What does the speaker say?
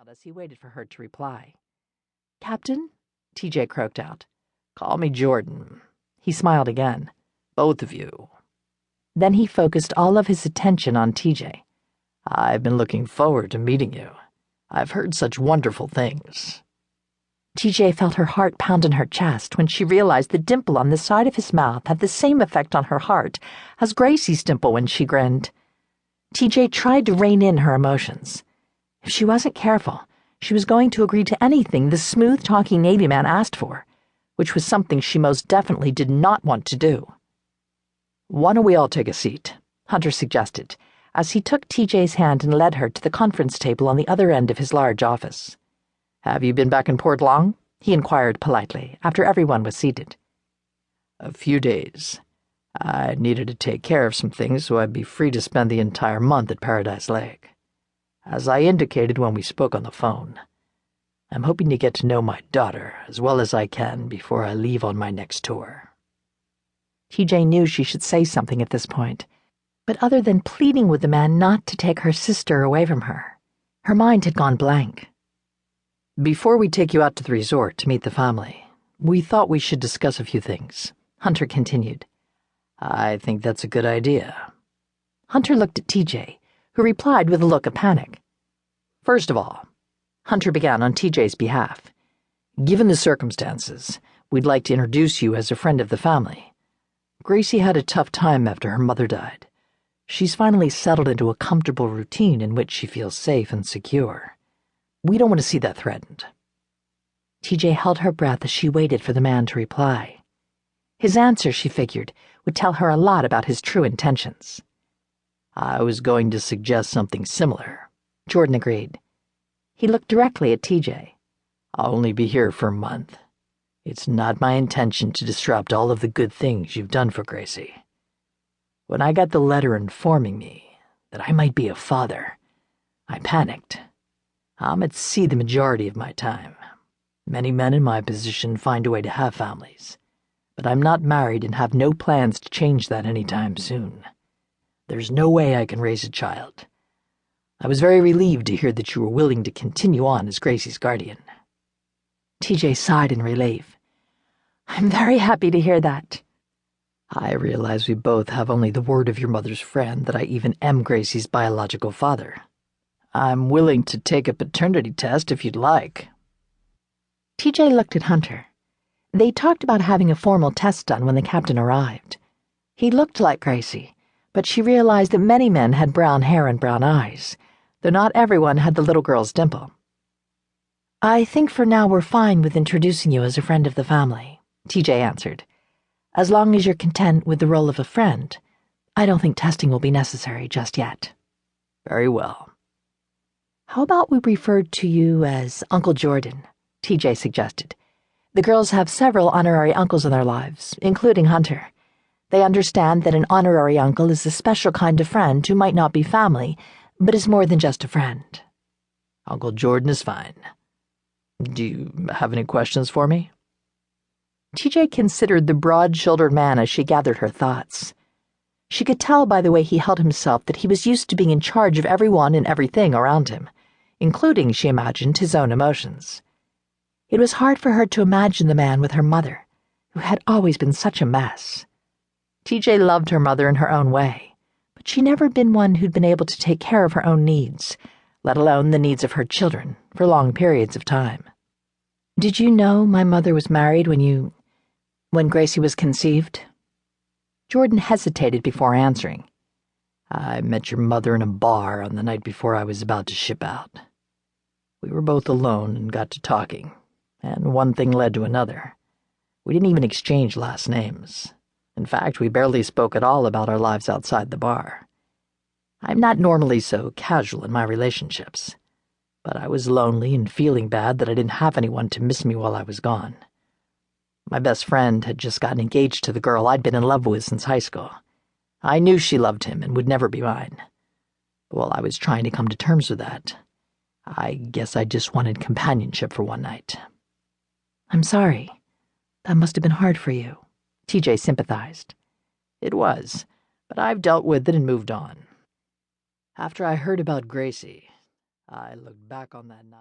smiled as he waited for her to reply. "Captain?" TJ croaked out. "Call me Jordan." He smiled again. "Both of you." Then he focused all of his attention on TJ. "I've been looking forward to meeting you. I've heard such wonderful things." TJ felt her heart pound in her chest when she realized the dimple on the side of his mouth had the same effect on her heart as Gracie's dimple when she grinned. TJ tried to rein in her emotions. If she wasn't careful, she was going to agree to anything the smooth-talking Navy man asked for, which was something she most definitely did not want to do. "Why don't we all take a seat?" Hunter suggested, as he took TJ's hand and led her to the conference table on the other end of his large office. "Have you been back in port long?" he inquired politely, after everyone was seated. "A few days. I needed to take care of some things so I'd be free to spend the entire month at Paradise Lake. As I indicated when we spoke on the phone, I'm hoping to get to know my daughter as well as I can before I leave on my next tour." TJ knew she should say something at this point, but other than pleading with the man not to take her sister away from her, her mind had gone blank. "Before we take you out to the resort to meet the family, we thought we should discuss a few things," Hunter continued. "I think that's a good idea." Hunter looked at TJ, who replied with a look of panic. "First of all," Hunter began on TJ's behalf, "given the circumstances, we'd like to introduce you as a friend of the family. Gracie had a tough time after her mother died. She's finally settled into a comfortable routine in which she feels safe and secure. We don't want to see that threatened." TJ held her breath as she waited for the man to reply. His answer, she figured, would tell her a lot about his true intentions. "I was going to suggest something similar," Jordan agreed. He looked directly at TJ. "I'll only be here for a month. It's not my intention to disrupt all of the good things you've done for Gracie. When I got the letter informing me that I might be a father, I panicked. I'm at sea the majority of my time. Many men in my position find a way to have families, but I'm not married and have no plans to change that anytime soon. There's no way I can raise a child. I was very relieved to hear that you were willing to continue on as Gracie's guardian." TJ sighed in relief. "I'm very happy to hear that." "I realize we both have only the word of your mother's friend that I even am Gracie's biological father. I'm willing to take a paternity test if you'd like." TJ looked at Hunter. They talked about having a formal test done when the captain arrived. He looked like Gracie, but she realized that many men had brown hair and brown eyes, though not everyone had the little girl's dimple. "I think for now we're fine with introducing you as a friend of the family," TJ answered. "As long as you're content with the role of a friend, I don't think testing will be necessary just yet." "Very well." "How about we refer to you as Uncle Jordan?" TJ suggested. "The girls have several honorary uncles in their lives, including Hunter. They understand that an honorary uncle is a special kind of friend who might not be family, but is more than just a friend." "Uncle Jordan is fine. Do you have any questions for me?" TJ considered the broad-shouldered man as she gathered her thoughts. She could tell by the way he held himself that he was used to being in charge of everyone and everything around him, including, she imagined, his own emotions. It was hard for her to imagine the man with her mother, who had always been such a mess. TJ loved her mother in her own way, but she'd never been one who'd been able to take care of her own needs, let alone the needs of her children, for long periods of time. "Did you know my mother was married when Gracie was conceived?" Jordan hesitated before answering. "I met your mother in a bar on the night before I was about to ship out. We were both alone and got to talking, and one thing led to another. We didn't even exchange last names. In fact, we barely spoke at all about our lives outside the bar. I'm not normally so casual in my relationships, but I was lonely and feeling bad that I didn't have anyone to miss me while I was gone. My best friend had just gotten engaged to the girl I'd been in love with since high school. I knew she loved him and would never be mine. But while I was trying to come to terms with that, I guess I just wanted companionship for one night." "I'm sorry. That must have been hard for you," TJ sympathized. "It was, but I've dealt with it and moved on. After I heard about Gracie, I looked back on that night."